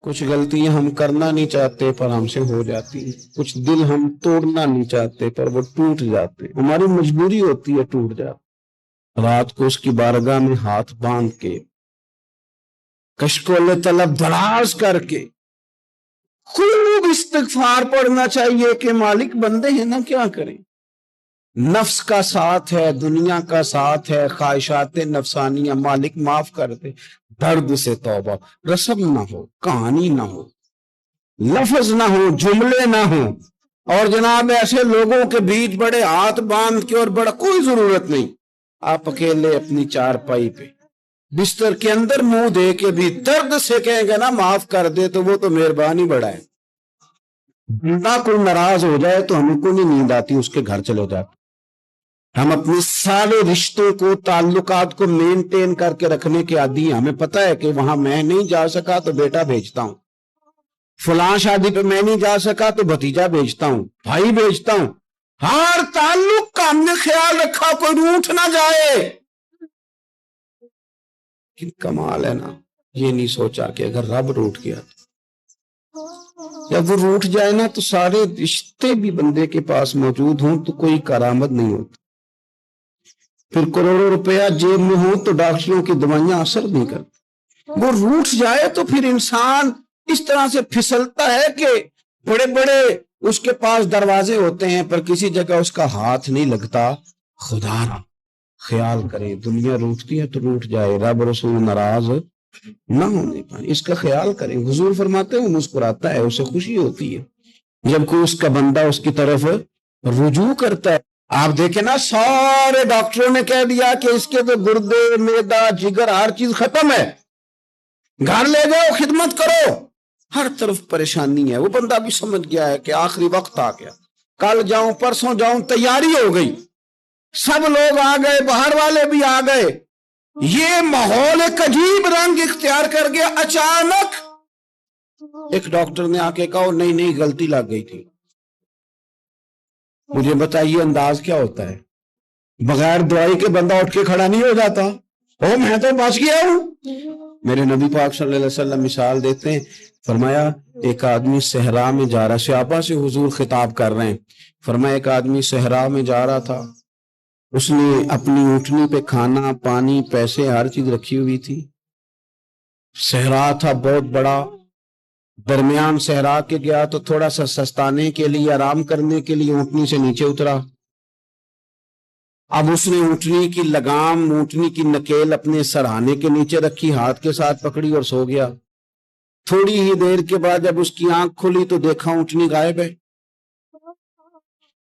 کچھ غلطیاں ہم کرنا نہیں چاہتے پر ہم سے ہو جاتی ہیں، کچھ دل ہم توڑنا نہیں چاہتے پر وہ ٹوٹ جاتے ہیں، ہماری مجبوری ہوتی ہے ٹوٹ جاتے۔ رات کو اس کی بارگاہ میں ہاتھ باندھ کے، کشکول طلب دراز کر کے خوب استغفار پڑھنا چاہیے کہ مالک بندے ہیں نا، کیا کریں، نفس کا ساتھ ہے، دنیا کا ساتھ ہے، خواہشات نفسانیہ، مالک معاف کر دے۔ درد سے توبہ، رسم نہ ہو، کہانی نہ ہو، لفظ نہ ہو، جملے نہ ہو، اور جناب ایسے لوگوں کے بیچ بڑے ہاتھ باندھ کے، اور بڑا کوئی ضرورت نہیں، آپ اکیلے اپنی چارپائی پہ بستر کے اندر منہ دے کے بھی درد سے کہیں گے نا معاف کر دے، تو وہ تو مہربانی بڑا ہے۔ بندہ کوئی ناراض ہو جائے تو ہمیں کو نہیں نیند آتی، اس کے گھر چلے جاتے۔ ہم اپنے سارے رشتوں کو، تعلقات کو مینٹین کر کے رکھنے کے عادی ہیں، ہمیں پتہ ہے کہ وہاں میں نہیں جا سکا تو بیٹا بھیجتا ہوں، فلاں شادی پہ میں نہیں جا سکا تو بھتیجا بھیجتا ہوں، بھائی بھیجتا ہوں، ہر تعلق کا ہم نے خیال رکھا کوئی روٹھ نہ جائے۔ کمال ہے نا، یہ نہیں سوچا کہ اگر رب روٹ گیا تو، جب وہ روٹ جائے نا تو سارے رشتے بھی بندے کے پاس موجود ہوں تو کوئی کرامت نہیں ہوتی، پھر کروڑوں روپیہ جیب میں ہوں تو ڈاکٹروں کی دوائیاں اثر نہیں کرتی۔ وہ روٹ جائے تو پھر انسان اس طرح سے پھسلتا ہے کہ بڑے بڑے اس کے پاس دروازے ہوتے ہیں پر کسی جگہ اس کا ہاتھ نہیں لگتا۔ خدا را خیال کرے، دنیا روٹتی ہے تو روٹ جائے، رب رسول ناراض نہ ہونے پائے، اس کا خیال کریں۔ حضور فرماتے ہیں وہ مسکراتا ہے، اسے خوشی ہوتی ہے جب کوئی اس کا بندہ اس کی طرف رجوع کرتا ہے۔ آپ دیکھیں نا، سارے ڈاکٹروں نے کہہ دیا کہ اس کے تو گردے، معدہ، جگر، ہر چیز ختم ہے، گھر لے جاؤ، خدمت کرو، ہر طرف پریشانی ہے۔ وہ بندہ بھی سمجھ گیا ہے کہ آخری وقت آ گیا، کل جاؤں پرسوں جاؤں، تیاری ہو گئی، سب لوگ آ گئے، باہر والے بھی آ گئے، یہ ماحول ایک عجیب رنگ اختیار کر گیا۔ اچانک ایک ڈاکٹر نے آ کے کہا نہیں نہیں غلطی لگ گئی تھی۔ مجھے بتائیے انداز کیا ہوتا ہے؟ بغیر دوائی کے بندہ اٹھ کے کھڑا نہیں ہو جاتا، او میں تو بچ گیا ہوں۔ میرے نبی پاک صلی اللہ علیہ وسلم مثال دیتے ہیں، فرمایا ایک آدمی صحرا میں جا رہا، صحابہ سے حضور خطاب کر رہے ہیں، فرمایا ایک آدمی صحرا میں جا رہا تھا، اس نے اپنی اونٹنی پہ کھانا، پانی، پیسے، ہر چیز رکھی ہوئی تھی، صحرا تھا بہت بڑا، درمیان صحرا کے گیا تو تھوڑا سا سستانے کے لیے، آرام کرنے کے لیے اونٹنی سے نیچے اترا۔ اب اس نے اونٹنی کی لگام، اونٹنی کی نکیل اپنے سرہانے کے نیچے رکھی، ہاتھ کے ساتھ پکڑی اور سو گیا۔ تھوڑی ہی دیر کے بعد جب اس کی آنکھ کھلی تو دیکھا اونٹنی غائب ہے۔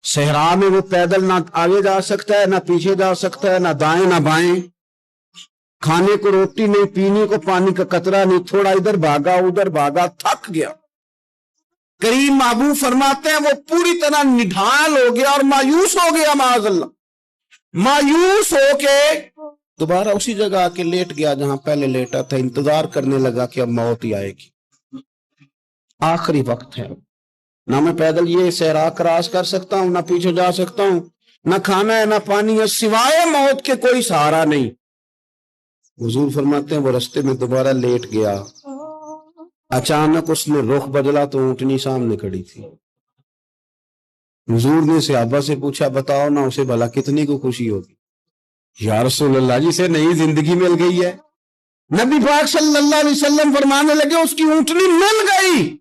صحرا میں وہ پیدل نہ آگے جا سکتا ہے، نہ پیچھے جا سکتا ہے، نہ دائیں نہ بائیں، کھانے کو روٹی نہیں، پینے کو پانی کا قطرہ نہیں، تھوڑا ادھر بھاگا ادھر بھاگا، تھک گیا۔ کریم محبوب فرماتے ہیں وہ پوری طرح نڈھال ہو گیا اور مایوس ہو گیا، معاذ اللہ، مایوس ہو کے دوبارہ اسی جگہ آ کے لیٹ گیا جہاں پہلے لیٹا تھا، انتظار کرنے لگا کہ اب موت ہی آئے گی، آخری وقت ہے، نہ میں پیدل یہ صحرا کراس کر سکتا ہوں، نہ پیچھے جا سکتا ہوں، نہ کھانا ہے نہ پانی ہے، سوائے موت کے کوئی سہارا نہیں۔ حضور فرماتے ہیں وہ رستے میں دوبارہ لیٹ گیا، اچانک اس نے رخ بدلا تو اونٹنی سامنے کھڑی تھی۔ حضور نے صحابہ سے پوچھا بتاؤ نا اسے بھلا کتنی کو خوشی ہوگی؟ یا رسول اللہ جی سے نئی زندگی مل گئی ہے۔ نبی پاک صلی اللہ علیہ وسلم فرمانے لگے اس کی اونٹنی مل گئی،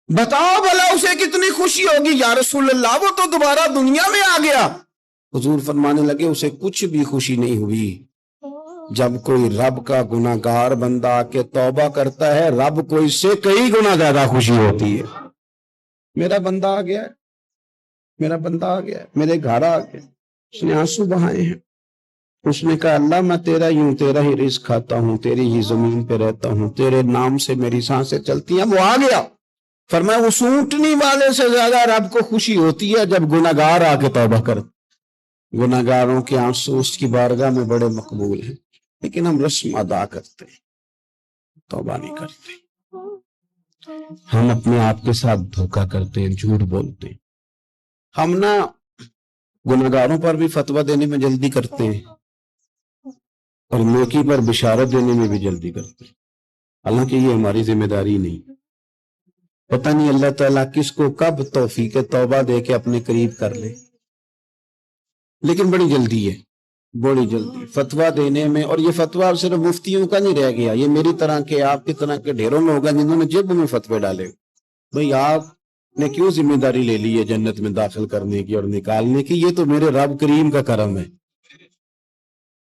بتاؤ بھلا اسے کتنی خوشی ہوگی؟ یا رسول اللہ وہ تو دوبارہ دنیا میں آ گیا۔ حضور فرمانے لگے اسے کچھ بھی خوشی نہیں ہوئی۔ جب کوئی رب کا گناہ گار بندہ آ کے توبہ کرتا ہے، رب کو اس سے کئی گنا زیادہ خوشی ہوتی ہے۔ میرا بندہ آ گیا ہے، میرا بندہ آ گیا ہے، میرے گھر آ گیا، اس نے آنسو بہائے ہیں، اس نے کہا اللہ میں تیرا ہی ہوں، تیرا ہی رزق کھاتا ہوں، تیری ہی زمین پہ رہتا ہوں، تیرے نام سے میری سانسیں چلتی ہیں۔ وہ آ گیا، فرمایا اس اونٹنی والے سے زیادہ رب کو خوشی ہوتی ہے جب گناہگار آ کے توبہ کرتے۔ گناہگاروں کے آنسو اس کی بارگاہ میں بڑے مقبول ہیں، لیکن ہم رسم ادا کرتے ہیں، توبہ نہیں کرتے، ہم اپنے آپ کے ساتھ دھوکہ کرتے ہیں، جھوٹ بولتے ہیں، ہم نہ گناہگاروں پر بھی فتویٰ دینے میں جلدی کرتے ہیں اور نیکی پر بشارت دینے میں بھی جلدی کرتے ہیں، حالانکہ یہ ہماری ذمہ داری نہیں۔ پتہ نہیں اللہ تعالیٰ کس کو کب توفیق توبہ دے کے اپنے قریب کر لے، لیکن بڑی جلدی ہے، بڑی جلدی فتویٰ دینے میں۔ اور یہ فتویٰ صرف مفتیوں کا نہیں رہ گیا، یہ میری طرح کے، آپ کی طرح کے ڈھیروں لوگ ہیں جنہوں نے جیب میں فتوے ڈالے۔ بھئی آپ نے کیوں ذمہ داری لے لی ہے جنت میں داخل کرنے کی اور نکالنے کی؟ یہ تو میرے رب کریم کا کرم ہے،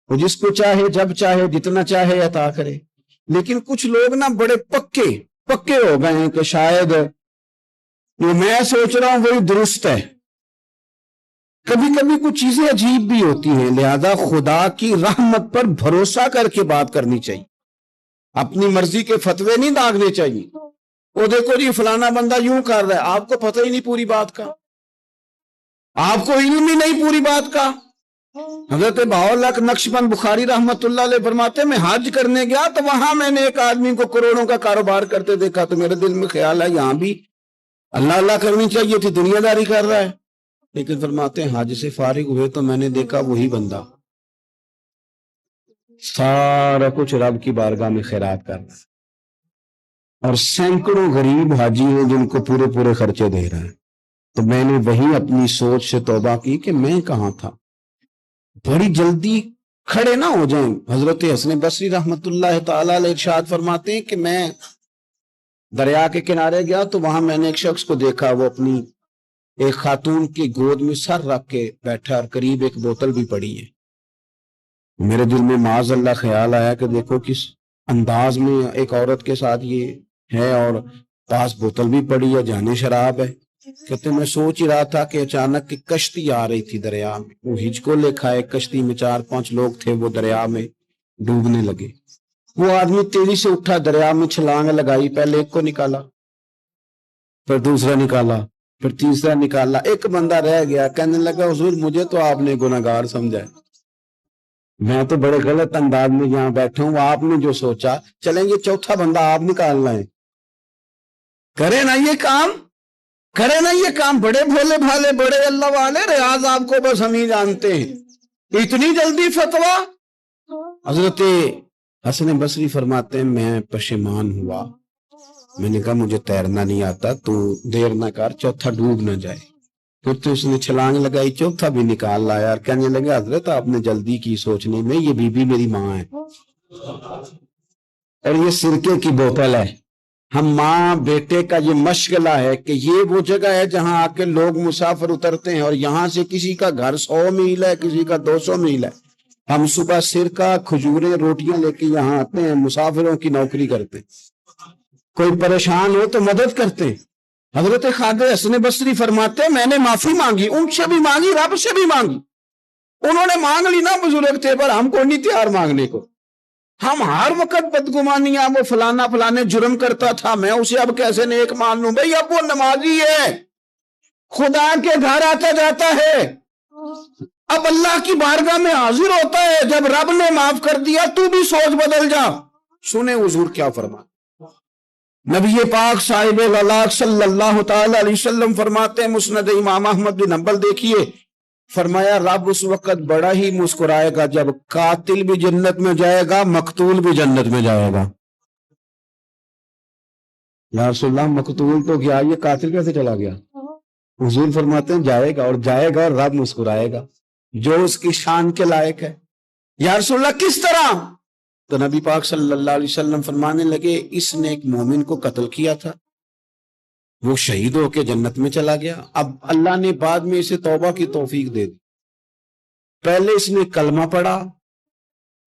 وہ جس کو چاہے جب چاہے جتنا چاہے عطا کرے۔ لیکن کچھ لوگ نا بڑے پکے ہو گئے ہیں کہ شاید جو میں سوچ رہا ہوں وہی درست ہے۔ کبھی کبھی کچھ چیزیں عجیب بھی ہوتی ہیں، لہذا خدا کی رحمت پر بھروسہ کر کے بات کرنی چاہیے، اپنی مرضی کے فتوے نہیں داغنے چاہیے۔ وہ دیکھو جی فلانا بندہ یوں کر رہا ہے، آپ کو پتہ ہی نہیں پوری بات کا، آپ کو علم ہی نہیں پوری بات کا۔ حضرت بہاءاللہ نقشبند بخاری رحمت اللہ علیہ فرماتے ہیں میں حج کرنے گیا تو وہاں میں نے ایک آدمی کو کروڑوں کا کاروبار کرتے دیکھا، تو میرے دل میں خیال ہے یہاں بھی اللہ کرنی چاہیے تھی، دنیا داری کر رہا ہے۔ لیکن فرماتے ہیں حج سے فارغ ہوئے تو میں نے دیکھا وہی بندہ سارا کچھ رب کی بارگاہ میں خیرات کر رہا ہے، اور سینکڑوں غریب حاجی ہیں جن کو پورے خرچے دے رہا ہے۔ تو میں نے وہی اپنی سوچ سے توبہ کی کہ میں کہاں تھا۔ بڑی جلدی کھڑے نہ ہو جائیں۔ حضرت حسن بصری رحمت اللہ تعالی علیہ ارشاد فرماتے ہیں کہ میں دریا کے کنارے گیا تو وہاں میں نے ایک شخص کو دیکھا، وہ اپنی ایک خاتون کی گود میں سر رکھ کے بیٹھا اور قریب ایک بوتل بھی پڑی ہے۔ میرے دل میں معاذ اللہ خیال آیا کہ دیکھو کس انداز میں ایک عورت کے ساتھ یہ ہے، اور پاس بوتل بھی پڑی ہے، جانے شراب ہے۔ کہتے میں سوچ ہی رہا تھا کہ اچانک کی کشتی آ رہی تھی دریا میں، وہ ہچکو لے کھائے، کشتی میں 4-5 لوگ تھے، وہ دریا میں ڈوبنے لگے۔ وہ آدمی تیزی سے اٹھا، دریا میں چھلانگ لگائی، پہلے ایک کو نکالا، پھر دوسرا نکالا، پھر تیسرا نکالا، ایک بندہ رہ گیا۔ کہنے لگا حضور مجھے تو آپ نے گناہگار سمجھا ہے، میں تو بڑے غلط انداز میں یہاں بیٹھا ہوں، آپ نے جو سوچا، چلیں گے چوتھا بندہ آپ نکالنا ہے، کرے نا یہ کام، کرے نا یہ کام۔ بڑے بھولے بھالے، بڑے اللہ والے، ریاض آپ کو بس ہم ہی جانتے ہیں، اتنی جلدی فتویٰ۔ حضرت حسن بصری فرماتے ہیں میں پشیمان ہوا، میں نے کہا مجھے تیرنا نہیں آتا، تو دیر نہ کر، چوتھا ڈوب نہ جائے۔ پھر تو اس نے چھلانگ لگائی، چوتھا بھی نکال لایا، اور کہنے لگا حضرت آپ نے جلدی کی سوچنے میں، یہ بی بی میری ماں ہے اور یہ سرکے کی بوتل ہے۔ ہم ماں بیٹے کا یہ مشغلہ ہے کہ یہ وہ جگہ ہے جہاں آ کے لوگ مسافر اترتے ہیں، اور یہاں سے کسی کا گھر 100 میل ہے، کسی کا 200 میل ہے۔ ہم صبح سرکہ، کھجوریں، روٹیاں لے کے یہاں آتے ہیں، مسافروں کی نوکری کرتے ہیں، کوئی پریشان ہو تو مدد کرتے ہیں۔ حضرت خواجہ حسن بصری فرماتے ہیں میں نے معافی مانگی، ان سے بھی مانگی، رب سے بھی مانگی۔ انہوں نے مانگ لی نا بزرگ تھے، پر ہم کو نہیں تیار مانگنے کو۔ ہم ہر وقت بدگمانیاں، وہ فلانا فلانے جرم کرتا تھا، میں اسے اب کیسے نیک مان لوں؟ بھئی اب وہ نمازی ہے، خدا کے گھر آتا جاتا ہے، اب اللہ کی بارگاہ میں حاضر ہوتا ہے۔ جب رب نے معاف کر دیا تو بھی سوچ بدل جا۔ سنیں حضور کیا فرماتے، نبی پاک صاحب العلاق صلی اللہ تعالی علیہ وسلم فرماتے ہیں، مسند امام احمد بن حنبل دیکھیے، فرمایا رب اس وقت بڑا ہی مسکرائے گا جب قاتل بھی جنت میں جائے گا، مقتول بھی جنت میں جائے گا۔ یا رسول اللہ مقتول تو گیا، یہ قاتل کیسے چلا گیا؟ حضور فرماتے ہیں جائے گا، اور جائے گا اور رب مسکرائے گا، جو اس کی شان کے لائق ہے۔ یا رسول اللہ کس طرح؟ تو نبی پاک صلی اللہ علیہ وسلم فرمانے لگے اس نے ایک مومن کو قتل کیا تھا، وہ شہید ہو کے جنت میں چلا گیا، اب اللہ نے بعد میں اسے توبہ کی توفیق دے دی۔ پہلے اس نے کلمہ پڑھا،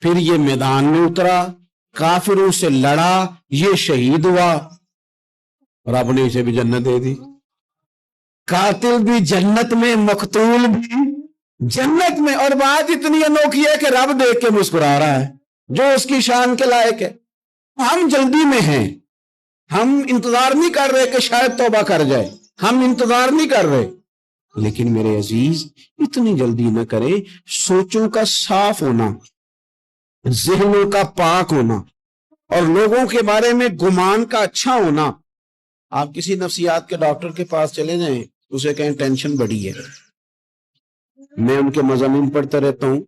پھر یہ میدان میں اترا، کافروں سے لڑا، یہ شہید ہوا، اور آپ نے اسے بھی جنت دے دی۔ قاتل بھی جنت میں، مقتول بھی جنت میں، اور بات اتنی انوکھی ہے کہ رب دیکھ کے مسکرا رہا ہے، جو اس کی شان کے لائق ہے۔ ہم جلدی میں ہیں، ہم انتظار نہیں کر رہے کہ شاید توبہ کر جائے، ہم انتظار نہیں کر رہے۔ لیکن میرے عزیز اتنی جلدی نہ کرے، سوچوں کا صاف ہونا، ذہنوں کا پاک ہونا، اور لوگوں کے بارے میں گمان کا اچھا ہونا۔ آپ کسی نفسیات کے ڈاکٹر کے پاس چلے جائیں، اسے کہیں ٹینشن بڑی ہے، میں ان کے مضامین پڑھتا رہتا ہوں،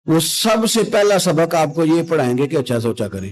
وہ سب سے پہلا سبق آپ کو یہ پڑھائیں گے کہ اچھا سوچا کریں۔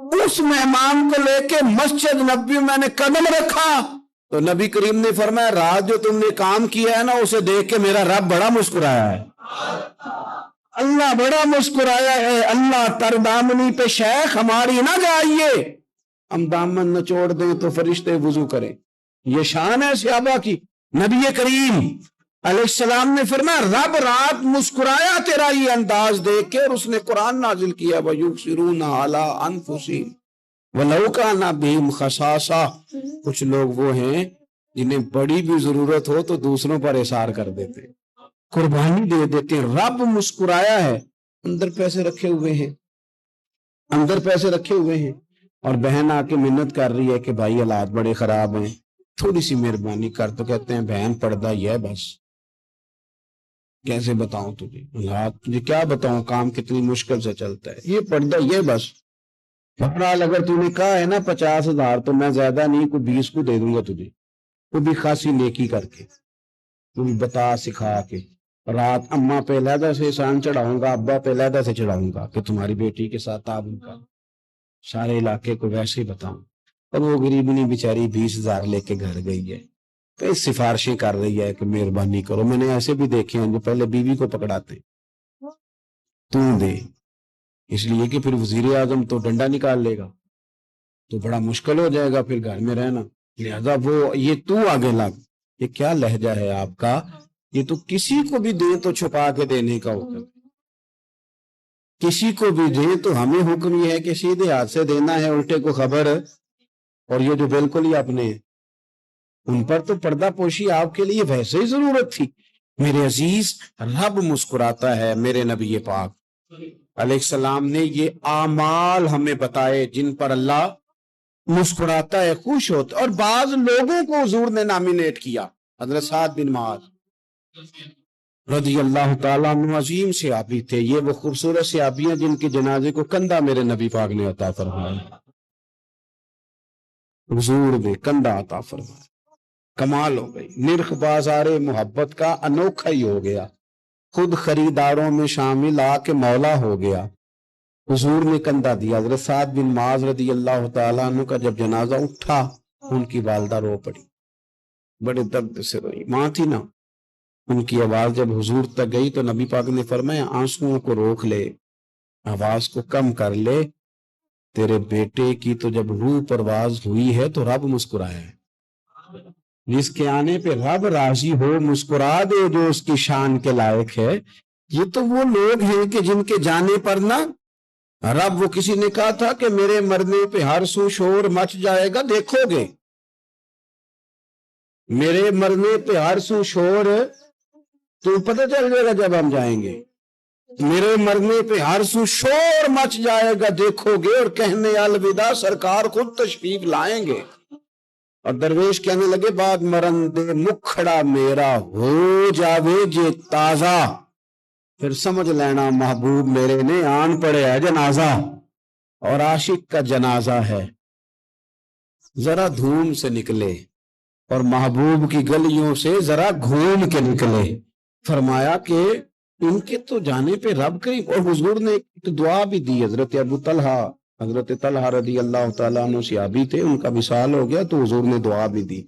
اس مہمان کو لے کے مسجد نبی میں نے قدم رکھا تو نبی کریم نے فرمایا رات جو تم نے کام کیا ہے نا اسے دیکھ کے میرا رب بڑا مسکرایا ہے، اللہ بڑا مسکرایا ہے۔ اللہ تر دامنی پہ شیخ ہماری نہ جائیے، ہم دامن نچوڑ دیں تو فرشتے وضو کریں، یہ شان ہے صحابہ کی۔ نبی کریم علیہ السلام نے فرمایا رب رات مسکرایا تیرا یہ انداز دیکھ کے، اور اس نے قرآن نازل کیا وَيُبْصِرُونَ عَلَىٰ أَنفُسِهِمْ وَلَوْ كَانَ بِهِمْ خَصَاصَةٌ۔ کچھ لوگ وہ ہیں جنہیں بڑی بھی ضرورت ہو تو دوسروں پر اثار کر دیتے، قربانی دے دیتے۔ رب مسکرایا ہے، اندر پیسے رکھے ہوئے ہیں، اندر پیسے رکھے ہوئے ہیں، اور بہن آ کے منت کر رہی ہے کہ بھائی حالات بڑے خراب ہیں، تھوڑی سی مہربانی کر، تو کہتے ہیں بہن پردہ یہ ہے بس، کیسے بتاؤں تجھے حالات، تجھے کیا بتاؤں کام کتنی مشکل سے چلتا ہے، یہ پردہ یہ بس۔ بہرحال اگر تو نے کہا ہے نا 50,000 تو میں زیادہ نہیں کوئی 20 کو دے دوں گا تجھے، وہ بھی خاصی نیکی کر کے، وہ بھی بتا سکھا کے۔ رات اماں پہ علیحدہ سے احسان چڑھاؤں گا، ابا پہ علیحدہ سے چڑھاؤں گا کہ تمہاری بیٹی کے ساتھ تعاون کا، سارے علاقے کو ویسے ہی بتاؤں۔ اور وہ غریبنی بیچاری 20,000 لے کے گھر گئی ہے، کئی سفارشیں کر رہی ہے کہ مہربانی کرو۔ میں نے ایسے بھی دیکھے ہیں جو پہلے بیوی کو پکڑاتے تو دے، اس لیے کہ پھر وزیر اعظم تو ڈنڈا نکال لے گا تو بڑا مشکل ہو جائے گا پھر گھر میں رہنا، لہذا وہ یہ تو آگے لگ۔ یہ کیا لہجہ ہے آپ کا، یہ تو کسی کو بھی دیں تو چھپا کے دینے کا حکم، کسی کو بھی دیں تو ہمیں حکم یہ ہے کہ سیدھے ہاتھ سے دینا ہے، الٹے کو خبر۔ اور یہ جو بالکل ہی اپنے، ان پر تو پردہ پوشی آپ کے لیے ویسے ہی ضرورت تھی۔ میرے عزیز، رب مسکراتا ہے۔ میرے نبی پاک علیہ السلام نے یہ اعمال ہمیں بتائے جن پر اللہ مسکراتا ہے، خوش ہوتا ہے۔ اور بعض لوگوں کو حضور نے نامینیٹ کیا، حضرت سعد بن معاذ رضی اللہ تعالیٰ عنہ عظیم صحابی تھے۔ یہ وہ خوبصورت صحابی ہیں جن کے جنازے کو کندھا میرے نبی پاک نے عطا فرمایا، حضور نے کندھا عطا فرمایا۔ کمال ہو گئی، نرخ بازار محبت کا انوکھا ہی ہو گیا، خود خریداروں میں شامل آ کے مولا ہو گیا۔ حضور نے کندھا دیا۔ حضرت سعد بن معاذ رضی اللہ تعالیٰ عنہ کا جب جنازہ اٹھا، ان کی والدہ رو پڑی، بڑے درد سے روئی، ماں تھی نا۔ ان کی آواز جب حضور تک گئی تو نبی پاک نے فرمایا آنسوؤں کو روک لے، آواز کو کم کر لے، تیرے بیٹے کی تو جب روح پرواز ہوئی ہے تو رب مسکرایا ہے، جس کے آنے پہ رب راضی ہو مسکرا دے جو اس کی شان کے لائق ہے۔ یہ تو وہ لوگ ہیں کہ جن کے جانے پر نا رب، وہ کسی نے کہا تھا کہ میرے مرنے پہ ہر سو شور مچ جائے گا، دیکھو گے میرے مرنے پہ ہر سو شور، تو پتہ چل جائے گا جب ہم جائیں گے، میرے مرنے پہ ہر سو شور مچ جائے گا دیکھو گے، اور کہنے الوداع سرکار خود تشریف لائیں گے۔ اور درویش کہنے لگے بعد مرندے مکھڑا میرا ہو جاوے جے تازہ، پھر سمجھ لینا محبوب میرے نے آن پڑے ہے جنازہ، اور عاشق کا جنازہ ہے ذرا دھوم سے نکلے، اور محبوب کی گلیوں سے ذرا گھوم کے نکلے۔ فرمایا کہ ان کے تو جانے پہ رب کریم، اور حضور نے ایک دعا بھی دی۔ حضرت ابو طلحہ، حضرت طلحہ رضی اللہ تعالیٰ عنہ صحابی تھے، ان کا وصال ہو گیا تو حضور نے دعا بھی دی۔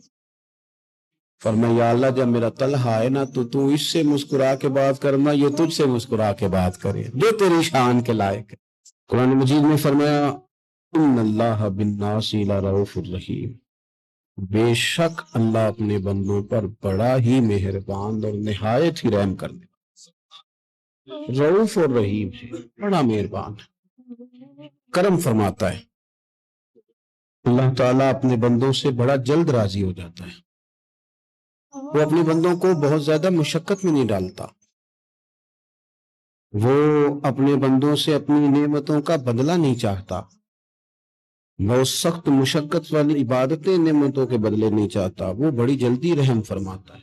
فرمایا یا اللہ جب میرا طلحہ ہے نا تو اس سے مسکرا کے بات کرنا، یہ تجھ سے مسکرا کے بات کرے جو تیری شان کے لائق ہے۔ قرآن مجید میں فرمایا ان اللہ بالناس لرؤوف الرحیم، بے شک اللہ اپنے بندوں پر بڑا ہی مہربان اور نہایت ہی رحم کرنے، رؤوف اور رحیم ہے، بڑا مہربان ہے، کرم فرماتا ہے۔ اللہ تعالیٰ اپنے بندوں سے بڑا جلد راضی ہو جاتا ہے، وہ اپنے بندوں کو بہت زیادہ مشقت میں نہیں ڈالتا، وہ اپنے بندوں سے اپنی نعمتوں کا بدلہ نہیں چاہتا، بہت سخت مشقت والی عبادتیں نعمتوں کے بدلے نہیں چاہتا، وہ بڑی جلدی رحم فرماتا ہے۔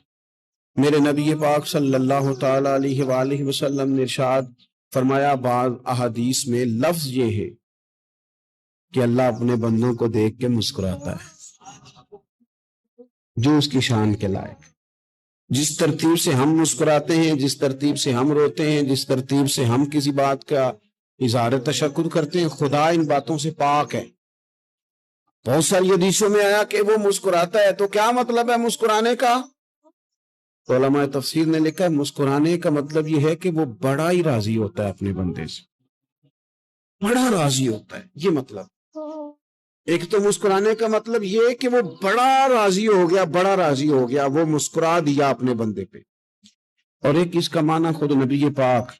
میرے نبی پاک صلی اللہ تعالی علیہ وآلہ وسلم نے ارشاد فرمایا، بعض احادیث میں لفظ یہ ہے کہ اللہ اپنے بندوں کو دیکھ کے مسکراتا ہے جو اس کی شان کے لائق۔ جس ترتیب سے ہم مسکراتے ہیں، جس ترتیب سے ہم روتے ہیں، جس ترتیب سے ہم کسی بات کا اظہار تشکر کرتے ہیں، خدا ان باتوں سے پاک ہے۔ بہت ساری حدیثوں میں آیا کہ وہ مسکراتا ہے، تو کیا مطلب ہے مسکرانے کا؟ تو علماء تفسیر نے لکھا ہے مسکرانے کا مطلب یہ ہے کہ وہ بڑا ہی راضی ہوتا ہے اپنے بندے سے، بڑا راضی ہوتا ہے، یہ مطلب۔ ایک تو مسکرانے کا مطلب یہ ہے کہ وہ بڑا راضی ہو گیا، بڑا راضی ہو گیا، وہ مسکرا دیا اپنے بندے پہ۔ اور ایک اس کا معنی خود نبی پاک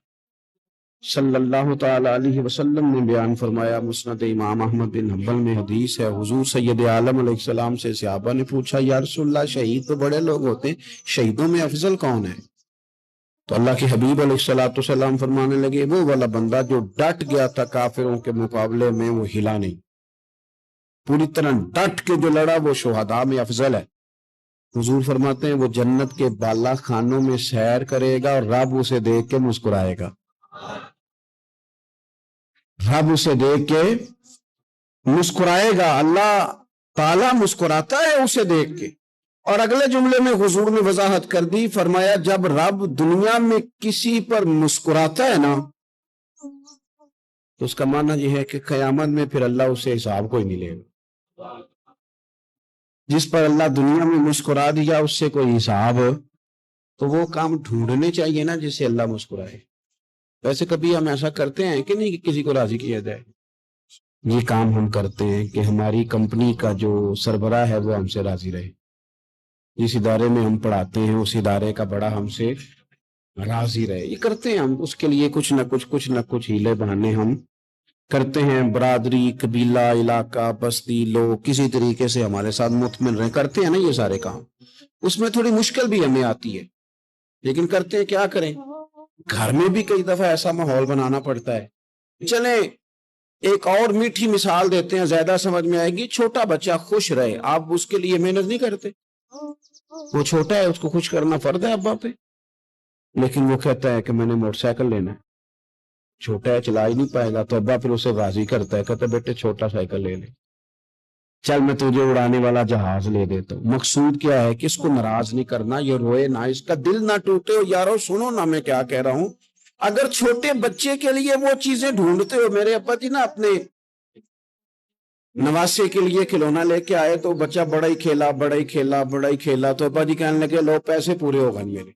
صلی اللہ تعالی علیہ وسلم نے بیان فرمایا، مسند امام احمد بن حنبل میں حدیث ہے، حضور سید عالم علیہ السلام سے صحابہ نے پوچھا یا رسول اللہ شہید تو بڑے لوگ ہوتے ہیں، شہیدوں میں افضل کون ہے؟ تو اللہ کے حبیب علیہ السلام فرمانے لگے وہ والا بندہ جو ڈٹ گیا تھا کافروں کے مقابلے میں، وہ ہلا نہیں، پوری طرح ڈٹ کے جو لڑا، وہ شہداء میں افضل ہے۔ حضور فرماتے ہیں وہ جنت کے بالا خانوں میں سیر کرے گا اور رب اسے دیکھ کے مسکرائے گا، رب اسے دیکھ کے مسکرائے گا، اللہ تعالیٰ مسکراتا ہے اسے دیکھ کے۔ اور اگلے جملے میں حضور نے وضاحت کر دی، فرمایا جب رب دنیا میں کسی پر مسکراتا ہے نا، تو اس کا معنی یہ ہے کہ قیامت میں پھر اللہ اسے حساب کوئی نہیں لے گا۔ جس پر اللہ دنیا میں مسکرا دیا اس سے کوئی حساب، تو وہ کام ڈھونڈنے چاہیے نا جسے اللہ مسکرائے۔ ویسے کبھی ہم ایسا کرتے ہیں کہ نہیں کہ کسی کو راضی کیا جائے؟ یہ کام ہم کرتے ہیں کہ ہماری کمپنی کا جو سربراہ ہے وہ ہم سے راضی رہے، جس ادارے میں ہم پڑھاتے ہیں اس ادارے کا بڑا ہم سے راضی رہے، یہ کرتے ہیں ہم۔ اس کے لیے کچھ نہ کچھ ہیلے بہانے ہم کرتے ہیں، برادری، قبیلہ، علاقہ، بستی، لوگ کسی طریقے سے ہمارے ساتھ مطمئن رہیں، کرتے ہیں نا یہ سارے کام۔ اس میں تھوڑی مشکل بھی ہمیں آتی ہے، لیکن کرتے ہیں، کیا کریں؟ گھر میں بھی کئی دفعہ ایسا ماحول بنانا پڑتا ہے۔ چلیں ایک اور میٹھی مثال دیتے ہیں، زیادہ سمجھ میں آئے گی۔ چھوٹا بچہ خوش رہے، آپ اس کے لیے محنت نہیں کرتے، وہ چھوٹا ہے، اس کو خوش کرنا فرض ہے ابا پہ، لیکن وہ کہتا ہے کہ میں نے موٹر سائیکل لینا ہے، چھوٹا ہے چلا ہی نہیں پائے گا، تو ابا پھر اسے راضی کرتا ہے، کہتا ہے بیٹے چھوٹا سائیکل لے لے، چل میں تجھے اڑانے والا جہاز لے دیتا ہوں۔ مقصود کیا ہے کہ اس کو ناراض نہیں کرنا، یہ روئے نہ، اس کا دل نہ ٹوٹے۔ ہو یارو سنو نا میں کیا کہہ رہا ہوں، اگر چھوٹے بچے کے لیے وہ چیزیں ڈھونڈتے ہو، میرے ابا جی نا اپنے نواسے کے لیے کھلونا لے کے آئے تو بچہ بڑا ہی کھیلا، تو ابا جی کہنے لگے لو پیسے پورے ہو گئے میرے،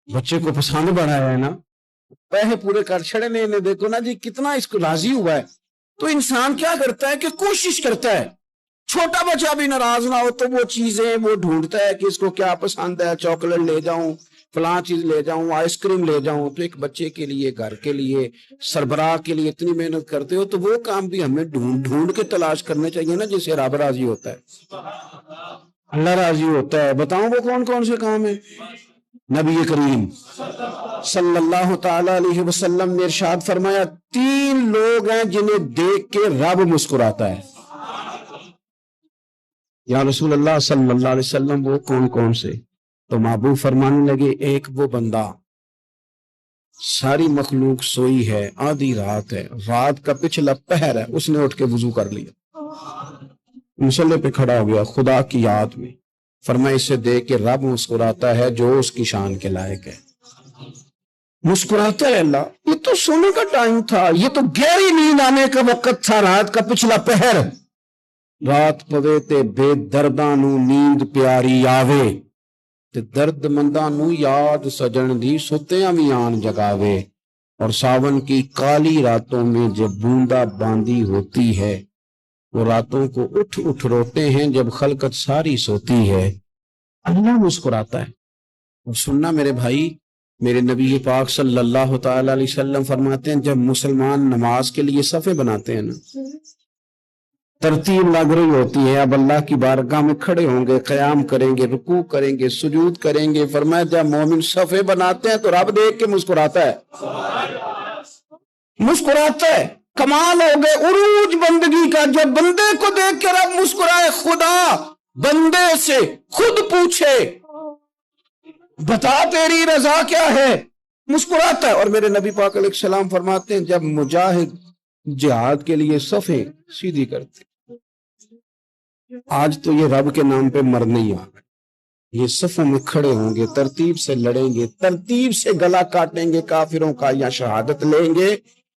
بچے کو پسند بڑا ہے نا، پیسے پورے کر چھڑے نے، دیکھو نا جی کتنا اس کو راضی ہوا ہے۔ تو انسان کیا کرتا ہے کہ کوشش کرتا ہے، چھوٹا بچہ بھی ناراض نہ ہو تو وہ چیزیں وہ ڈھونڈتا ہے کہ اس کو کیا پسند ہے، چاکلیٹ لے جاؤں، فلاں چیز لے جاؤں، آئس کریم لے جاؤں۔ تو ایک بچے کے لیے، گھر کے لیے، سربراہ کے لیے اتنی محنت کرتے ہو، تو وہ کام بھی ہمیں ڈھونڈ کے تلاش کرنے چاہیے نا جس سے رب راضی ہوتا ہے، اللہ راضی ہوتا ہے۔ بتاؤں وہ کون کون سے کام ہیں؟ نبی کریم صلی اللہ تعالی علیہ وسلم نے ارشاد فرمایا 3 لوگ ہیں جنہیں دیکھ کے رب مسکراتا ہے۔ یا رسول اللہ صلی اللہ علیہ وسلم وہ کون کون سے؟ تو محبوب فرمانے لگے ایک وہ بندہ ساری مخلوق سوئی ہے، آدھی رات ہے، رات کا پچھلا پہر ہے، اس نے اٹھ کے وضو کر لیا، مصلی پہ کھڑا ہو گیا خدا کی یاد میں، فرمایا اسے دیکھ کے رب مسکراتا ہے جو اس کی شان کے لائق ہے، مسکراتا ہے اللہ۔ یہ تو سونے کا ٹائم تھا، یہ تو گہری نیند آنے کا وقت تھا، رات کا پچھلا پہر، رات پوے تے بے درداں نو نیند پیاری آوے، تے درد منداں نو یاد سجن دی ستیاں بھی آن جگاوے، اور ساون کی کالی راتوں میں جب بوندا باندی ہوتی ہے، وہ راتوں کو اٹھ اٹھ روتے ہیں جب خلقت ساری سوتی ہے، اللہ مسکراتا ہے۔ اور سننا میرے بھائی، میرے نبی پاک صلی اللہ تعالی علیہ وسلم فرماتے ہیں جب مسلمان نماز کے لیے صفیں بناتے ہیں نا، ترتیب لگ رہی ہوتی ہے، اب اللہ کی بارگاہ میں کھڑے ہوں گے، قیام کریں گے، رکوع کریں گے، سجود کریں گے، فرمایا جب مومن صفیں بناتے ہیں تو رب دیکھ کے مسکراتا ہے، مسکراتا ہے۔ کمال ہو گئے عروج بندگی کا، جب بندے کو دیکھ کے رب مسکرائے، خدا بندے سے خود پوچھے بتا تیری رضا کیا ہے، مسکراتا ہے۔ اور میرے نبی پاک علیہ السلام فرماتے ہیں جب مجاہد جہاد کے لیے صفیں سیدھی کرتے، آج تو یہ رب کے نام پہ مرنے ہی آ گئے، یہ صفوں میں کھڑے ہوں گے، ترتیب سے لڑیں گے، ترتیب سے گلا کاٹیں گے کافروں کا یا شہادت لیں گے،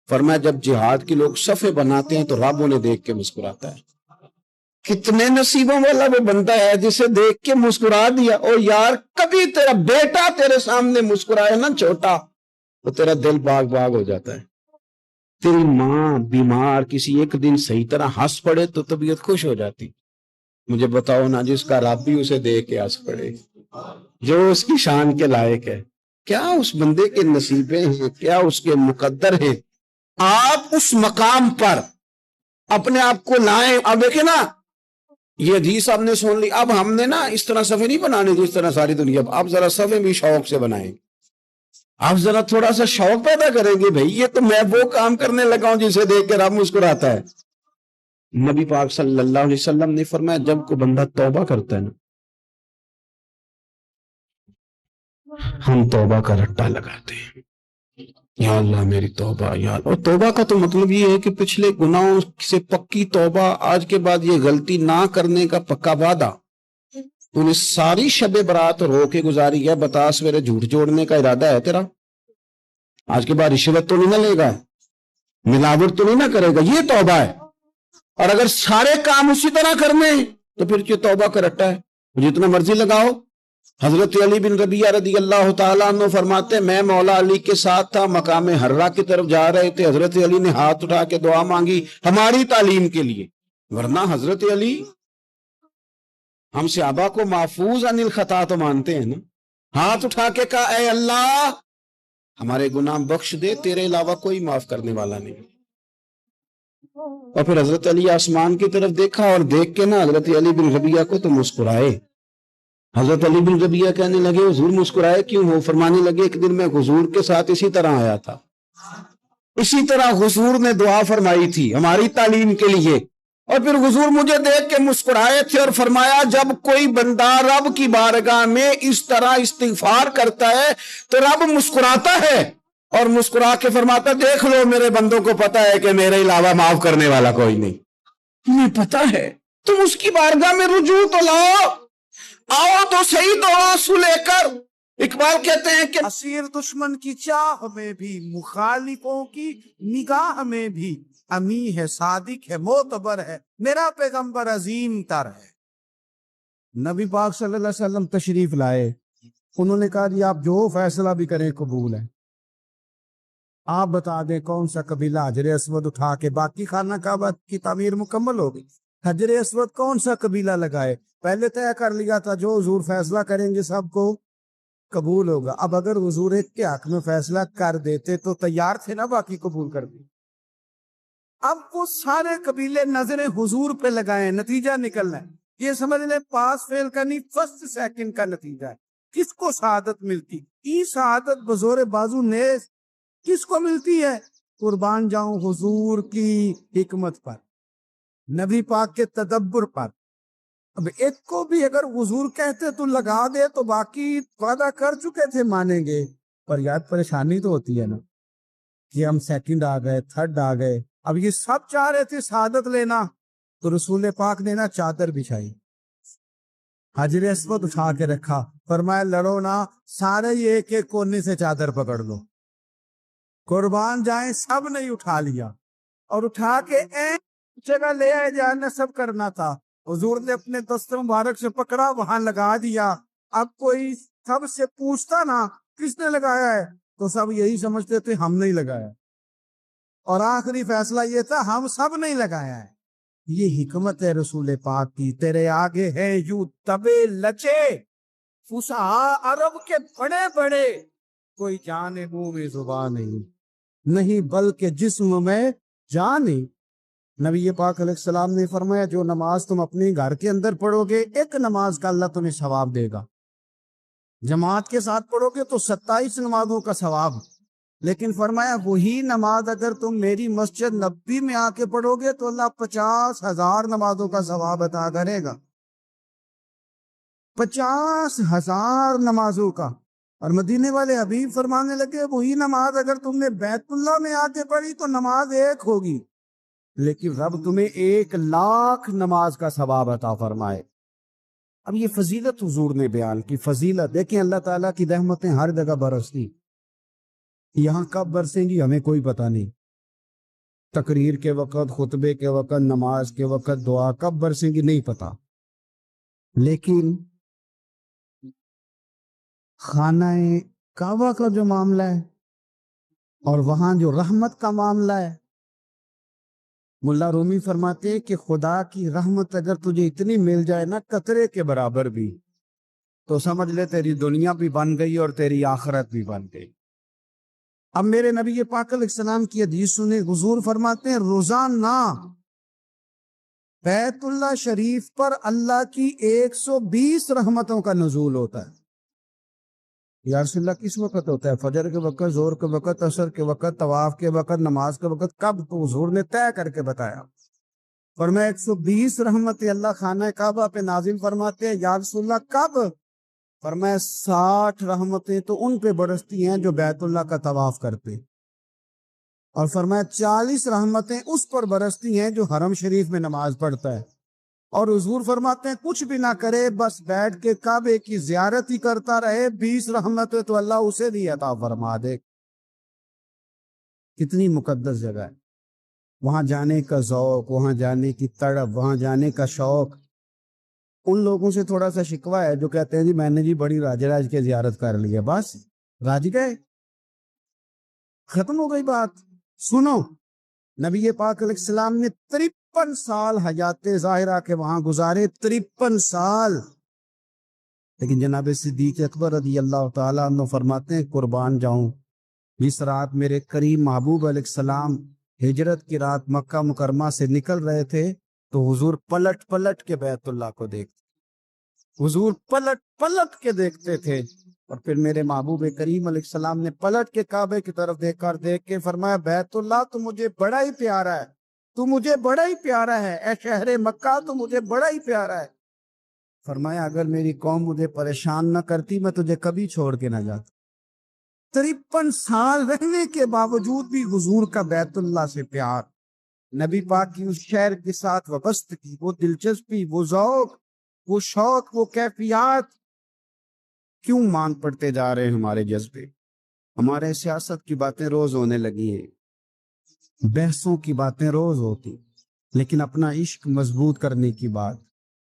فرمایا جب جہاد کے لوگ صفے بناتے ہیں تو رب انہیں دیکھ کے مسکراتا ہے. کتنے نصیبوں والا وہ بندہ ہے جسے دیکھ کے مسکرا دیا. اور یار کبھی تیرا بیٹا تیرے سامنے مسکرائے نا چھوٹا, تو تیرا دل باغ باغ ہو جاتا ہے. تیری ماں بیمار کسی ایک دن صحیح طرح ہنس پڑے تو طبیعت خوش ہو جاتی. مجھے بتاؤ نا جس کا رب بھی اسے دیکھ کے ہنس پڑے, جو اس کی شان کے لائق ہے, کیا اس بندے کے نصیبیں ہیں, کیا اس کے مقدر ہیں. آپ اس مقام پر اپنے آپ کو لائیں. اب دیکھیں نا, یہ حدیث آپ نے سن لی. اب ہم نے نا اس طرح صفحے نہیں بنانے جس طرح ساری دنیا. آپ ذرا صفحے بھی شوق سے بنائیں. آپ ذرا تھوڑا سا شوق پیدا کریں گے, بھئی یہ تو میں وہ کام کرنے لگا ہوں جسے دیکھ کے رب مسکراتا ہے. نبی پاک صلی اللہ علیہ وسلم نے فرمایا جب کوئی بندہ توبہ کرتا ہے نا, ہم توبہ کا رٹا لگاتے ہیں, یا اللہ میری توبہ, یا اللہ. اور توبہ کا تو مطلب یہ ہے کہ پچھلے گناہوں سے پکی توبہ, آج کے بعد یہ غلطی نہ کرنے کا پکا وعدہ. تو نے ساری شب برات رو کے گزاری ہے, بتا سویرے جھوٹ جوڑنے کا ارادہ ہے تیرا؟ آج کے بعد رشوت تو نہیں نہ لے گا, ملاوٹ تو نہیں نہ کرے گا, یہ توبہ ہے. اور اگر سارے کام اسی طرح کرنے تو پھر یہ توبہ کا رٹا ہے, جتنا مرضی لگاؤ. حضرت علی بن ربیعہ رضی اللہ تعالیٰ عنہ فرماتے میں مولا علی کے ساتھ تھا, مقام حرہ کی طرف جا رہے تھے. حضرت علی نے ہاتھ اٹھا کے دعا مانگی ہماری تعلیم کے لیے, ورنہ حضرت علی ہم صحابہ کو محفوظ عن الخطا تو مانتے ہیں نا. ہاتھ اٹھا کے کہا اے اللہ ہمارے گناہ بخش دے, تیرے علاوہ کوئی معاف کرنے والا نہیں. اور پھر حضرت علی آسمان کی طرف دیکھا اور دیکھ کے نا حضرت علی بن ربیعہ کو تو مسکرائے. حضرت علی بن ربیعہ کہنے لگے حضور مسکرائے کیوں ہو؟ فرمانے لگے ایک دن میں حضور کے ساتھ اسی طرح آیا تھا, اسی طرح حضور نے دعا فرمائی تھی ہماری تعلیم کے لیے, اور پھر حضور مجھے دیکھ کے مسکرائے تھے اور فرمایا جب کوئی بندہ رب کی بارگاہ میں اس طرح استغفار کرتا ہے تو رب مسکراتا ہے, اور مسکرا کے فرماتا دیکھ لو میرے بندوں کو پتا ہے کہ میرے علاوہ معاف کرنے والا کوئی نہیں. تمہیں پتا ہے, تم اس کی بارگاہ میں رجوع تو لاؤ, آؤ تو صحیح دو آنسو لے کر. اقبال کہتے ہیں کہ اسیر دشمن کی چاہ میں بھی, مخالفوں کی نگاہ میں بھی, امی ہے صادق ہے معتبر ہے, میرا پیغمبر عظیم تر ہے. نبی پاک صلی اللہ علیہ وسلم تشریف لائے, انہوں نے کہا جی آپ جو فیصلہ بھی کریں قبول ہے. آپ بتا دیں کون سا قبیلہ حجر اسود اٹھا کے باقی خانہ کعبہ کی تعمیر مکمل ہوگی, حجر اسود کون سا قبیلہ لگائے, پہلے طے کر لیا تھا جو حضور فیصلہ کریں گے سب کو قبول ہوگا. اب اگر حضور ایک کے حق میں فیصلہ کر دیتے تو تیار تھے نا باقی قبول کر دی. اب وہ سارے قبیلے نظریں حضور پہ لگائیں, نتیجہ نکلنا ہے. یہ سمجھ لیں پاس فیل کا نہیں, فرسٹ سیکنڈ کا نتیجہ ہے. کس کو سعادت ملتی؟ یہ سعادت بزور بازو نیز کس کو ملتی ہے؟ قربان جاؤں حضور کی حکمت پر, نبی پاک کے تدبر پر. اب ایک کو بھی اگر حضور کہتے تو لگا دے تو باقی وعدہ کر چکے تھے مانیں گے, پر یاد پریشانی تو ہوتی ہے نا کہ ہم سیکنڈ آ گئے, تھرڈ آ گئے. اب یہ سب چاہ رہے تھے سعادت لینا, تو رسول پاک نے نا چادر بچھائی, حجر اسود اٹھا کے رکھا, فرمایا لڑو نا, سارے یہ ایک ایک کونے سے چادر پکڑ لو. قربان جائیں سب نے اٹھا لیا, اور اٹھا کے ایک جگہ لے آئے جہاں نصب کرنا تھا. حضور نے اپنے دست مبارک سے پکڑا, وہاں لگا دیا. اب کوئی سب سے پوچھتا نا کس نے لگایا ہے تو سب یہی سمجھتے تھے ہم نہیں لگایا, اور آخری فیصلہ یہ تھا ہم سب نہیں لگایا ہے. یہ حکمت ہے رسول پاک کی. تیرے آگے ہے یوں تبے لچے فصحا عرب کے بڑے بڑے, کوئی جانے منہ میں زبان نہیں بلکہ جسم میں جان نہیں. نبی پاک علیہ السلام نے فرمایا جو نماز تم اپنے گھر کے اندر پڑھو گے ایک نماز کا اللہ تمہیں ثواب دے گا, جماعت کے ساتھ پڑھو گے تو 27 نمازوں کا ثواب. لیکن فرمایا وہی نماز اگر تم میری مسجد نبی میں آ کے پڑھو گے تو اللہ 50,000 نمازوں کا ثواب عطا کرے گا, 50,000 نمازوں کا. اور مدینے والے حبیب فرمانے لگے وہی نماز اگر تم نے بیت اللہ میں آ کے پڑھی تو نماز ایک ہوگی, لیکن رب تمہیں 1,00,000 نماز کا ثواب عطا فرمائے. اب یہ فضیلت حضور نے بیان کی. فضیلت دیکھیں, اللہ تعالیٰ کی رحمتیں ہر جگہ برستی, یہاں کب برسیں گی ہمیں کوئی پتہ نہیں. تقریر کے وقت، خطبے کے وقت، نماز کے وقت دعا کب برسیں گی نہیں پتا، لیکن خانہ کعبہ کا جو معاملہ ہے اور وہاں جو رحمت کا معاملہ ہے، ملا رومی فرماتے ہیں کہ خدا کی رحمت اگر تجھے اتنی مل جائے نا قطرے کے برابر بھی، تو سمجھ لے تیری دنیا بھی بن گئی اور تیری آخرت بھی بن گئی۔ اب میرے نبی پاک علیہ السلام کی حدیث سنے، حضور فرماتے ہیں روزانہ بیت اللہ شریف پر اللہ کی 120 رحمتوں کا نزول ہوتا ہے۔ یا رسول اللہ کس وقت ہوتا ہے؟ فجر کے وقت، ظہر کے وقت، عصر کے وقت، طواف کے وقت، نماز کے وقت؟ کب؟ تو حضور نے طے کر کے بتایا، فرمایا 120 رحمتیں اللہ خانہ کعبہ پہ نازل فرماتے ہیں۔ یا رسول اللہ کب؟ فرمایا 60 رحمتیں تو ان پہ برستی ہیں جو بیت اللہ کا طواف کرتے، اور فرمایا 40 رحمتیں اس پر برستی ہیں جو حرم شریف میں نماز پڑھتا ہے۔ اور حضور فرماتے ہیں کچھ بھی نہ کرے، بس بیٹھ کے کعبے کی زیارت ہی کرتا رہے، 20 رحمتیں تو اللہ اسے بھی عطا فرما دے۔ کتنی مقدس جگہ ہے، وہاں جانے کا ذوق، وہاں جانے کی تڑپ، وہاں جانے کا شوق۔ ان لوگوں سے تھوڑا سا شکوہ ہے جو کہتے ہیں جی میں نے جی بڑی راج راج کے زیارت کر لی ہے، بس راج گئے، ختم ہو گئی بات۔ سنو، نبی پاک علیہ السلام نے 53 سال حیات ظاہرہ کے وہاں گزارے، 53 سال۔ لیکن جناب صدیق اکبر رضی اللہ تعالیٰ عنہ فرماتے ہیں قربان جاؤں، جس رات میرے کریم محبوب علیہ السلام ہجرت کی رات مکہ مکرمہ سے نکل رہے تھے تو حضور پلٹ پلٹ کے بیت اللہ کو دیکھتے، حضور پلٹ پلٹ کے دیکھتے تھے، اور پھر میرے محبوب کریم علیہ السلام نے پلٹ کے کعبے کی طرف دیکھ کے فرمایا بیت اللہ تو مجھے بڑا ہی پیارا ہے، تو مجھے بڑا ہی پیارا ہے، اے شہر مکہ تو مجھے بڑا ہی پیارا ہے۔ فرمایا اگر میری قوم مجھے پریشان نہ کرتی میں تجھے کبھی چھوڑ کے نہ جاتا۔ 53 سال رہنے کے باوجود بھی حضور کا بیت اللہ سے پیار، نبی پاک کی اس شہر کے ساتھ وابستگی، وہ دلچسپی، وہ ذوق، وہ شوق، وہ کیفیات کیوں مان پڑتے جا رہے ہیں ہمارے جذبے؟ ہمارے سیاست کی باتیں روز ہونے لگی ہیں، بحثوں کی باتیں روز ہوتی، لیکن اپنا عشق مضبوط کرنے کی بات،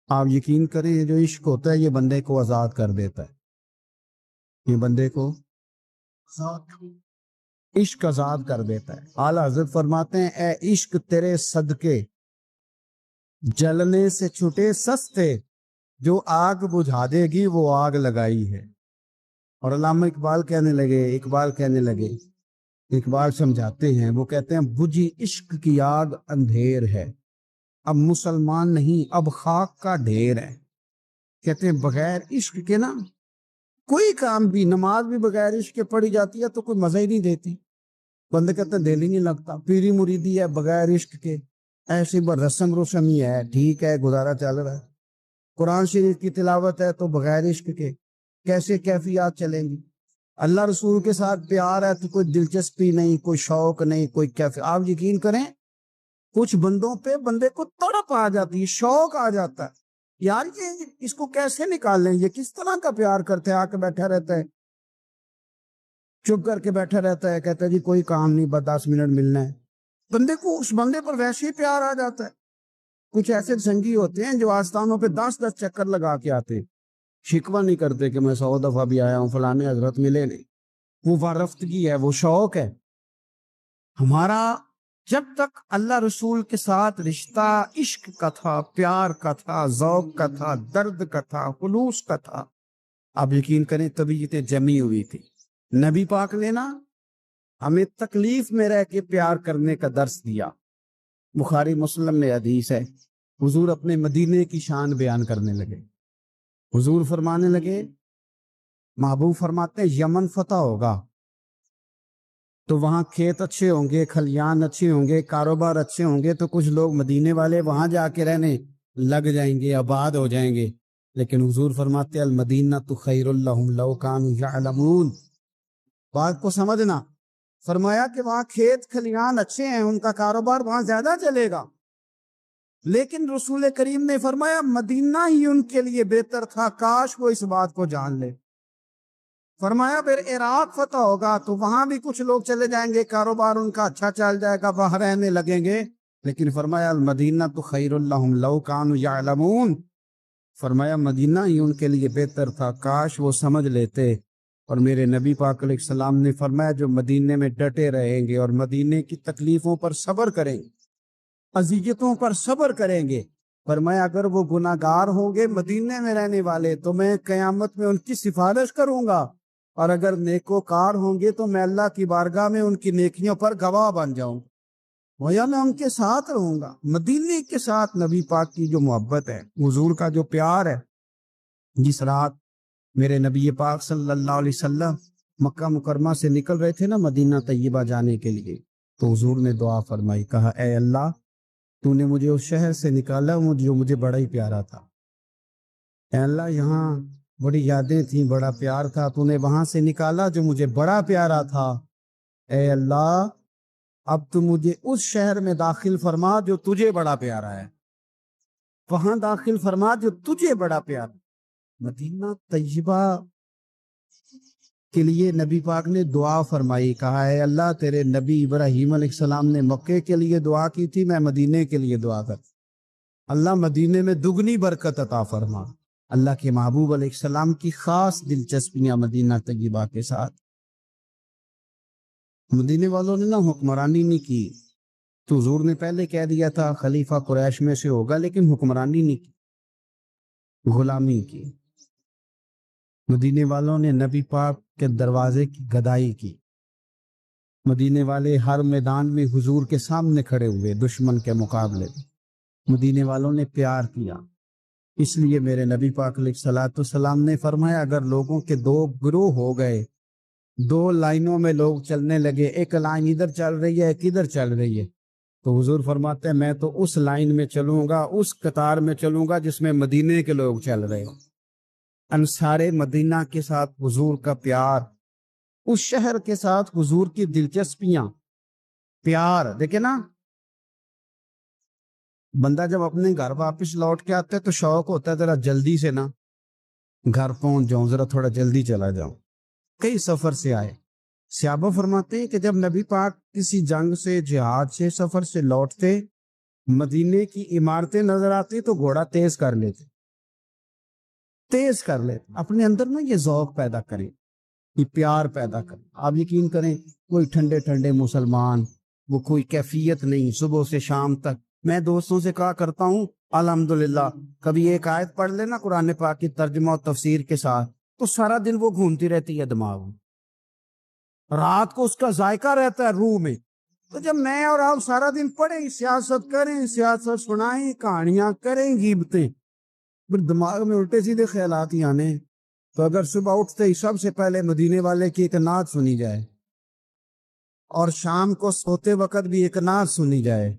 آپ یقین کریں یہ جو عشق ہوتا ہے یہ بندے کو آزاد کر دیتا ہے، یہ بندے کو عشق آزاد کر دیتا ہے۔ اعلیٰ حضرت فرماتے ہیں اے عشق تیرے صدقے جلنے سے چھٹے سستے، جو آگ بجھا دے گی وہ آگ لگائی ہے۔ اور علامہ اقبال کہنے لگے، اقبال سمجھاتے ہیں، وہ کہتے ہیں بجھی عشق کی آگ اندھیر ہے، اب مسلمان نہیں اب خاک کا ڈھیر ہے۔ کہتے ہیں بغیر عشق کے نا کوئی کام بھی، نماز بھی بغیر عشق کے پڑھی جاتی ہے تو کوئی مزہ ہی نہیں دیتی، بندے کہتے ہیں دل ہی نہیں لگتا۔ پیری مریدی ہے بغیر عشق کے ایسی رسم ہی ہے، ٹھیک ہے گزارا چل رہا ہے۔ قرآن شریف کی تلاوت ہے تو بغیر عشق کے کیسے کیفیات چلیں گی؟ اللہ رسول کے ساتھ پیار ہے تو کوئی دلچسپی نہیں، کوئی شوق نہیں، کوئی کیفیت۔ آپ یقین کریں کچھ بندوں پہ بندے کو تڑپ آ جاتی ہے، شوق آ جاتا ہے، یار یہ اس کو کیسے نکال لیں، یہ کس طرح کا پیار کرتے ہیں، آ کے بیٹھا رہتا ہے، چپ کر کے بیٹھا رہتا ہے، کہتا ہے جی کوئی کام نہیں بس 10 منٹ ملنا ہے۔ بندے کو اس بندے پر ویسے ہی پیار آ جاتا ہے۔ کچھ ایسے سنگی ہوتے ہیں جو آستانوں پہ 10 چکر لگا کے آتے، شکوہ نہیں کرتے کہ میں 100 دفعہ بھی آیا ہوں فلانے حضرت ملے نہیں، وہ وارفتگی ہے، وہ شوق ہے ہمارا۔ جب تک اللہ رسول کے ساتھ رشتہ عشق کا تھا، پیار کا تھا، ذوق کا تھا، درد کا تھا، خلوص کا تھا، آپ یقین کریں طبیعتیں جمی ہوئی تھی۔ نبی پاک نے نا ہمیں تکلیف میں رہ کے پیار کرنے کا درس دیا۔ بخاری مسلم میں حدیث ہے، حضور اپنے مدینے کی شان بیان کرنے لگے، حضور فرمانے لگے، محبوب فرماتے ہیں یمن فتح ہوگا تو وہاں کھیت اچھے ہوں گے، کھلیان اچھے ہوں گے، کاروبار اچھے ہوں گے، تو کچھ لوگ مدینے والے وہاں جا کے رہنے لگ جائیں گے، آباد ہو جائیں گے۔ لیکن حضور فرماتے ہیں المدینہ تو خیر لہم لو کانوا یعلمون، بات کو سمجھنا، فرمایا کہ وہاں کھیت کھلیان اچھے ہیں، ان کا کاروبار وہاں زیادہ چلے گا، لیکن رسول کریم نے فرمایا مدینہ ہی ان کے لیے بہتر تھا، کاش وہ اس بات کو جان لے۔ فرمایا پھر عراق فتح ہوگا تو وہاں بھی کچھ لوگ چلے جائیں گے، کاروبار ان کا اچھا چل جائے گا، وہاں رہنے لگیں گے، لیکن فرمایا المدینہ تو خیر لہم لو کانوا یعلمون، فرمایا مدینہ ہی ان کے لیے بہتر تھا، کاش وہ سمجھ لیتے۔ اور میرے نبی پاک علیہ السلام نے فرمایا جو مدینے میں ڈٹے رہیں گے اور مدینے کی تکلیفوں پر صبر کریں گے، اذیتوں پر صبر کریں گے، فرمایا اگر وہ گناہ گار ہوں گے مدینے میں رہنے والے تو میں قیامت میں ان کی سفارش کروں گا، اور اگر نیکوکار ہوں گے تو میں اللہ کی بارگاہ میں ان کی نیکیوں پر گواہ بن جاؤں، ویا میں ان کے ساتھ رہوں گا۔ مدینے کے ساتھ نبی پاک کی جو محبت ہے، حضور کا جو پیار ہے، جس رات میرے نبی پاک صلی اللہ علیہ وسلم مکہ مکرمہ سے نکل رہے تھے نا مدینہ طیبہ جانے کے لیے، تو حضور نے دعا فرمائی، کہا اے اللہ تو نے مجھے اس شہر سے نکالا جو مجھے بڑا ہی پیارا تھا، اے اللہ یہاں بڑی یادیں تھیں، بڑا پیار تھا، تو نے وہاں سے نکالا جو مجھے بڑا پیارا تھا، اے اللہ اب تو مجھے اس شہر میں داخل فرما جو تجھے بڑا پیارا ہے، وہاں داخل فرما جو تجھے بڑا پیارا۔ مدینہ طیبہ کے لیے نبی پاک نے دعا فرمائی، کہا اے اللہ تیرے نبی ابراہیم علیہ السلام نے مکے کے لیے دعا کی تھی، میں مدینے کے لیے دعا کر، اللہ مدینے میں دگنی برکت عطا فرما۔ اللہ کے محبوب علیہ السلام کی خاص دلچسپیاں مدینہ طیبہ کے ساتھ، مدینے والوں نے نہ حکمرانی نہیں کی، تو حضور نے پہلے کہہ دیا تھا خلیفہ قریش میں سے ہوگا، لیکن حکمرانی نہیں کی، غلامی کی۔ مدینے والوں نے نبی پاک کے دروازے کی گدائی کی، مدینے والے ہر میدان میں حضور کے سامنے کھڑے ہوئے دشمن کے مقابلے میں، مدینے والوں نے پیار کیا۔ اس لیے میرے نبی پاک علیہ الصلوۃ والسلام نے فرمایا اگر لوگوں کے دو گروہ ہو گئے، دو لائنوں میں لوگ چلنے لگے، ایک لائن ادھر چل رہی ہے ایک ادھر چل رہی ہے، تو حضور فرماتے ہیں میں تو اس لائن میں چلوں گا، اس قطار میں چلوں گا جس میں مدینے کے لوگ چل رہے ہوں۔ انصار مدینہ کے ساتھ حضور کا پیار، اس شہر کے ساتھ حضور کی دلچسپیاں، پیار دیکھیں نا، بندہ جب اپنے گھر واپس لوٹ کے آتا ہے تو شوق ہوتا ہے ذرا جلدی سے نا گھر پہنچ جاؤں، ذرا تھوڑا جلدی چلا جاؤں، کئی سفر سے آئے۔ صحابہ فرماتے ہیں کہ جب نبی پاک کسی جنگ سے، جہاد سے، سفر سے لوٹتے، مدینے کی عمارتیں نظر آتی تو گھوڑا تیز کر لیتے، اپنے اندر نا یہ ذوق پیدا کریں، یہ پیار پیدا کریں۔ آپ یقین کریں کوئی ٹھنڈے ٹھنڈے مسلمان، وہ کوئی کیفیت نہیں، صبح سے شام تک میں دوستوں سے کہا کرتا ہوں الحمدللہ کبھی ایک آیت پڑھ لینا قرآن پاک کی ترجمہ و تفسیر کے ساتھ تو سارا دن وہ گھومتی رہتی ہے دماغ میں، رات کو اس کا ذائقہ رہتا ہے روح میں۔ تو جب میں اور آپ سارا دن پڑھیں، سیاست کریں، سیاست سنائیں، کہانیاں کریں، غیبتیں، پھر دماغ میں الٹے سیدھے خیالات ہی آنے، تو اگر صبح اٹھتے ہی سب سے پہلے مدینے والے کی ایک نعت سنی جائے اور شام کو سوتے وقت بھی ایک نعت سنی جائے،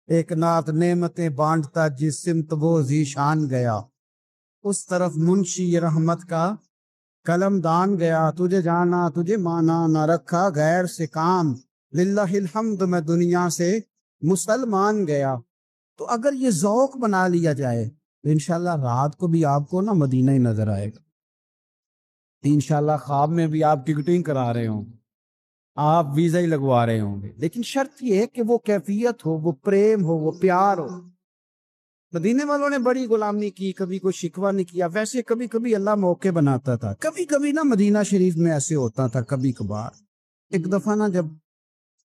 ایک نعت نعمتیں بانٹتا جس سمت وہ ذیشان گیا، اس طرف منشی رحمت کا قلم دان گیا، تجھے جانا تجھے مانا نہ رکھا غیر سے کام، للہ الحمد میں دنیا سے مسلمان گیا۔ تو اگر یہ ذوق بنا لیا جائے تو انشاءاللہ رات کو بھی آپ کو نا مدینہ ہی نظر آئے گا، انشاءاللہ خواب میں بھی آپ ٹکٹنگ کرا رہے ہوں، آپ ویزا ہی لگوا رہے ہوں گے، لیکن شرط یہ ہے کہ وہ کیفیت ہو، وہ پریم ہو، وہ پیار ہو۔ مدینے والوں نے بڑی غلامی کی، کبھی کوئی شکوہ نہیں کیا، ویسے کبھی کبھی اللہ موقع بناتا تھا، کبھی کبھی نا مدینہ شریف میں ایسے ہوتا تھا کبھی کبھار۔ ایک دفعہ نا جب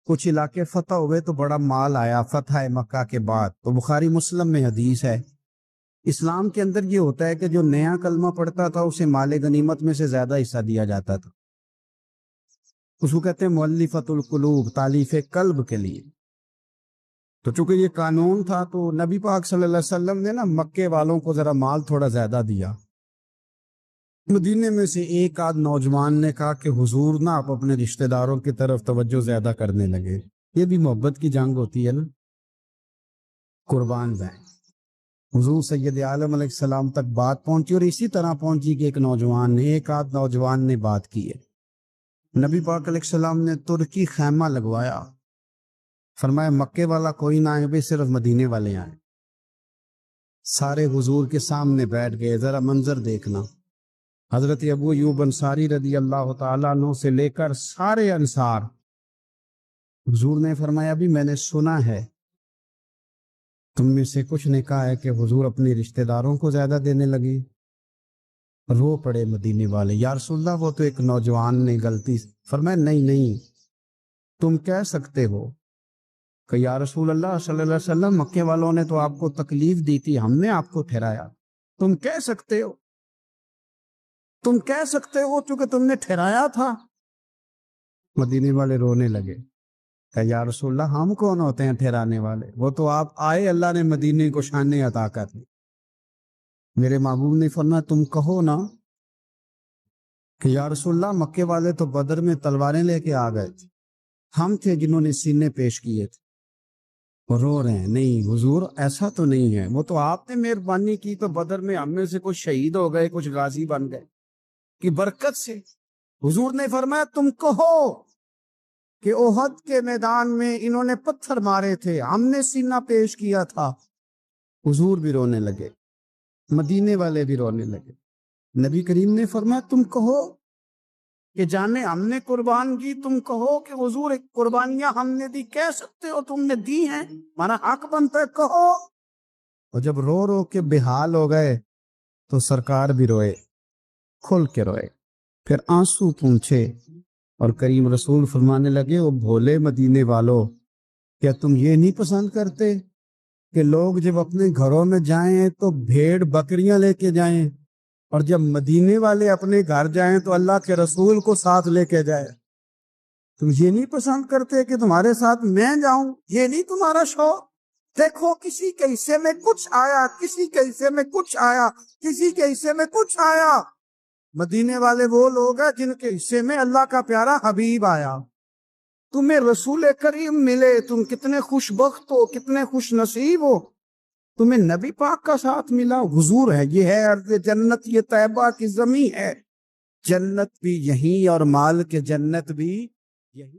کچھ علاقے فتح ہوئے تو بڑا مال آیا فتح مکہ کے بعد، تو بخاری مسلم میں حدیث ہے، اسلام کے اندر یہ ہوتا ہے کہ جو نیا کلمہ پڑھتا تھا اسے مال غنیمت میں سے زیادہ حصہ دیا جاتا تھا، اس کو کہتے ہیں مؤلفۃ القلوب، تالیف قلب کے لیے۔ تو چونکہ یہ قانون تھا تو نبی پاک صلی اللہ علیہ وسلم نے نا مکے والوں کو ذرا مال تھوڑا زیادہ دیا۔ مدینے میں سے ایک آدھ نوجوان نے کہا کہ حضور نا آپ اپنے رشتہ داروں کی طرف توجہ زیادہ کرنے لگے، یہ بھی محبت کی جنگ ہوتی ہے نا، قربان جائیں۔ حضور سید عالم علیہ السلام تک بات پہنچی، اور اسی طرح پہنچی کہ ایک آدھ نوجوان نے بات کی ہے۔ نبی پاک علیہ السلام نے ترکی خیمہ لگوایا، فرمایا مکے والا کوئی نہ آئے، بھی صرف مدینے والے آئیں۔ سارے حضور کے سامنے بیٹھ گئے، ذرا منظر دیکھنا، حضرت ابو ایوب انصاری رضی اللہ تعالیٰ عنہ سے لے کر سارے انصار، حضور نے فرمایا بھی میں نے سنا ہے تم میں سے کچھ نے کہا ہے کہ حضور اپنے رشتہ داروں کو زیادہ دینے لگی۔ رو پڑے مدینے والے، یا رسول اللہ وہ تو ایک نوجوان نے غلطی۔ فرمایا نہیں، تم کہہ سکتے ہو کہ یا رسول اللہ صلی اللہ علیہ وسلم مکے والوں نے تو آپ کو تکلیف دی تھی، ہم نے آپ کو ٹھہرایا۔ تم کہہ سکتے ہو چونکہ تم نے ٹھہرایا تھا۔ مدینے والے رونے لگے کہ یا رسول اللہ ہم کون ہوتے ہیں ٹھہرانے والے، وہ تو آپ آئے، اللہ نے مدینے کو شانیں عطا کر دی۔ میرے محبوب نے فرمایا تم کہو نا کہ یا رسول اللہ مکے والے تو بدر میں تلواریں لے کے آ گئے تھے، ہم تھے جنہوں نے سینے پیش کیے تھے۔ وہ رو رہے ہیں، نہیں حضور ایسا تو نہیں ہے، وہ تو آپ نے مہربانی کی تو بدر میں ہم میں سے کچھ شہید ہو گئے، کچھ غازی بن گئے کی برکت سے۔ حضور نے فرمایا تم کہو کہ احد کے میدان میں انہوں نے پتھر مارے تھے، ہم نے سینہ پیش کیا تھا۔ حضور بھی رونے لگے، مدینے والے بھی رونے لگے۔ نبی کریم نے فرمایا تم کہو کہ جانے ہم نے قربان کی، تم کہو کہ حضور ایک قربانیاں ہم نے دی، کہہ سکتے ہو تم نے دی ہیں، ہمارا حق بنتا ہے کہو۔ اور جب رو رو کے بے حال ہو گئے تو سرکار بھی روئے، کھل کے روئے، پھر آنسو پونچھے اور کریم رسول فرمانے لگے وہ بھولے مدینے والو، کیا تم یہ نہیں پسند کرتے کہ لوگ جب اپنے گھروں میں جائیں تو بھیڑ بکریاں لے کے جائیں، اور جب مدینے والے اپنے گھر جائیں تو اللہ کے رسول کو ساتھ لے کے جائے؟ تم یہ نہیں پسند کرتے کہ تمہارے ساتھ میں جاؤں؟ یہ نہیں تمہارا شوق؟ دیکھو کسی کے حصے میں کچھ آیا، کسی کے حصے میں کچھ آیا، کسی کے حصے میں کچھ آیا۔ مدینے والے وہ لوگ ہیں جن کے حصے میں اللہ کا پیارا حبیب آیا۔ تمہیں رسول کریم ملے، تم کتنے خوش بخت ہو، کتنے خوش نصیب ہو، تمہیں نبی پاک کا ساتھ ملا، حضور ہے۔ یہ ہے ارض جنت، یہ طیبہ کی زمین ہے، جنت بھی یہیں اور مال کے جنت بھی یہیں۔